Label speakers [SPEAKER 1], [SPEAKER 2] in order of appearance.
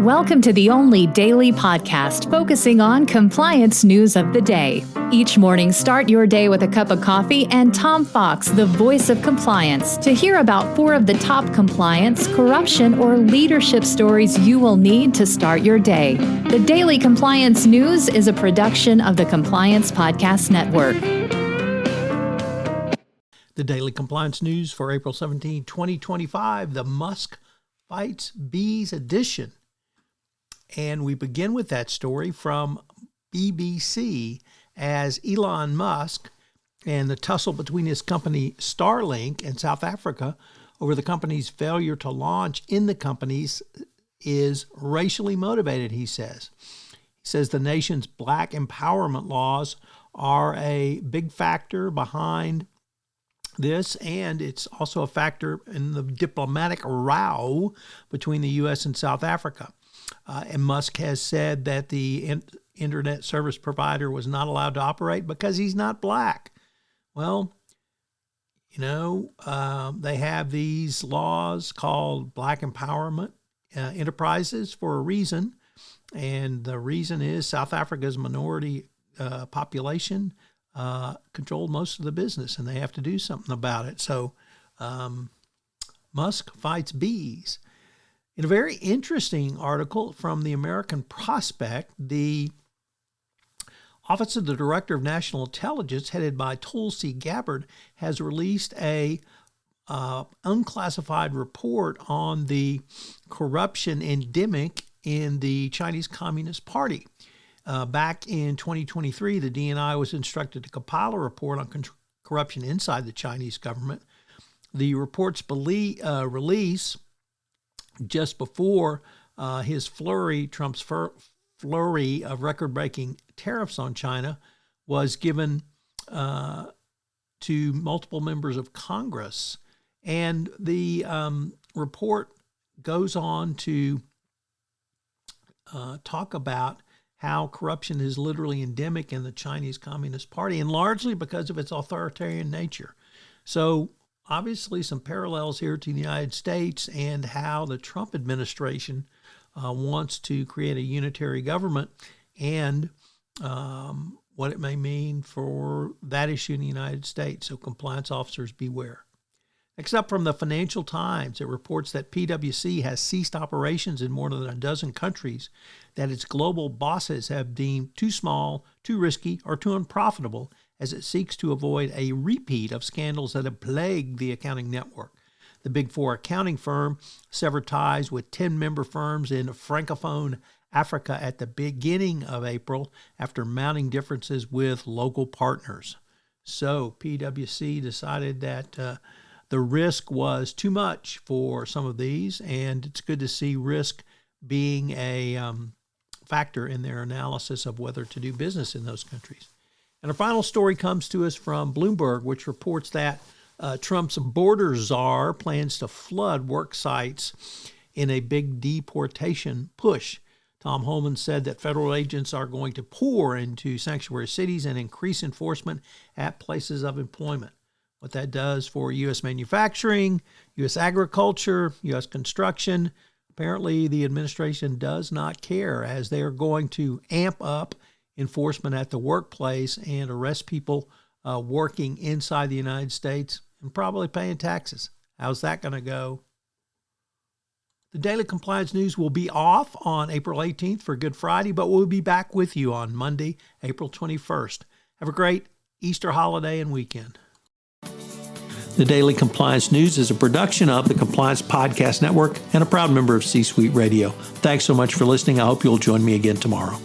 [SPEAKER 1] Welcome to the only daily podcast focusing on compliance news of the day. Each morning, start your day with a cup of coffee and Tom Fox, the voice of compliance, to hear about 4 of the top compliance, corruption, or leadership stories you will need to start your day. The Daily Compliance News is a production of the Compliance Podcast Network.
[SPEAKER 2] The Daily Compliance News for April 17, 2025, the Musk Fights Bees edition. And we begin with that story from BBC as Elon Musk and the tussle between his company Starlink and South Africa over the company's failure to launch in the companies is racially motivated, he says. He says the nation's black empowerment laws are a big factor behind this, and it's also a factor in the diplomatic row between the U.S. and South Africa. And Musk has said that the internet service provider was not allowed to operate because he's not black. Well, they have these laws called black empowerment enterprises for a reason. And the reason is South Africa's minority population controlled most of the business, and they have to do something about it. So Musk fights bees. In a very interesting article from the American Prospect, the Office of the Director of National Intelligence, headed by Tulsi Gabbard, has released a unclassified report on the corruption endemic in the Chinese Communist Party. Back in 2023, the DNI was instructed to compile a report on corruption inside the Chinese government. The report's release just before Trump's flurry of record-breaking tariffs on China was given to multiple members of Congress. And the report goes on to talk about how corruption is literally endemic in the Chinese Communist Party, and largely because of its authoritarian nature. So obviously some parallels here to the United States and how the Trump administration wants to create a unitary government, and what it may mean for that issue in the United States. So compliance officers beware. Next up, from the Financial Times, it reports that PwC has ceased operations in more than a dozen countries that its global bosses have deemed too small, too risky, or too unprofitable as it seeks to avoid a repeat of scandals that have plagued the accounting network. The Big Four accounting firm severed ties with 10-member firms in Francophone Africa at the beginning of April after mounting differences with local partners. So PwC decided that the risk was too much for some of these, and it's good to see risk being a factor in their analysis of whether to do business in those countries. And our final story comes to us from Bloomberg, which reports that Trump's border czar plans to flood work sites in a big deportation push. Tom Homan said that federal agents are going to pour into sanctuary cities and increase enforcement at places of employment. What that does for U.S. manufacturing, U.S. agriculture, U.S. construction. Apparently, the administration does not care, as they are going to amp up enforcement at the workplace and arrest people working inside the United States and probably paying taxes. How's that going to go? The Daily Compliance News will be off on April 18th for Good Friday, but we'll be back with you on Monday, April 21st. Have a great Easter holiday and weekend. The Daily Compliance News is a production of the Compliance Podcast Network and a proud member of C-Suite Radio. Thanks so much for listening. I hope you'll join me again tomorrow.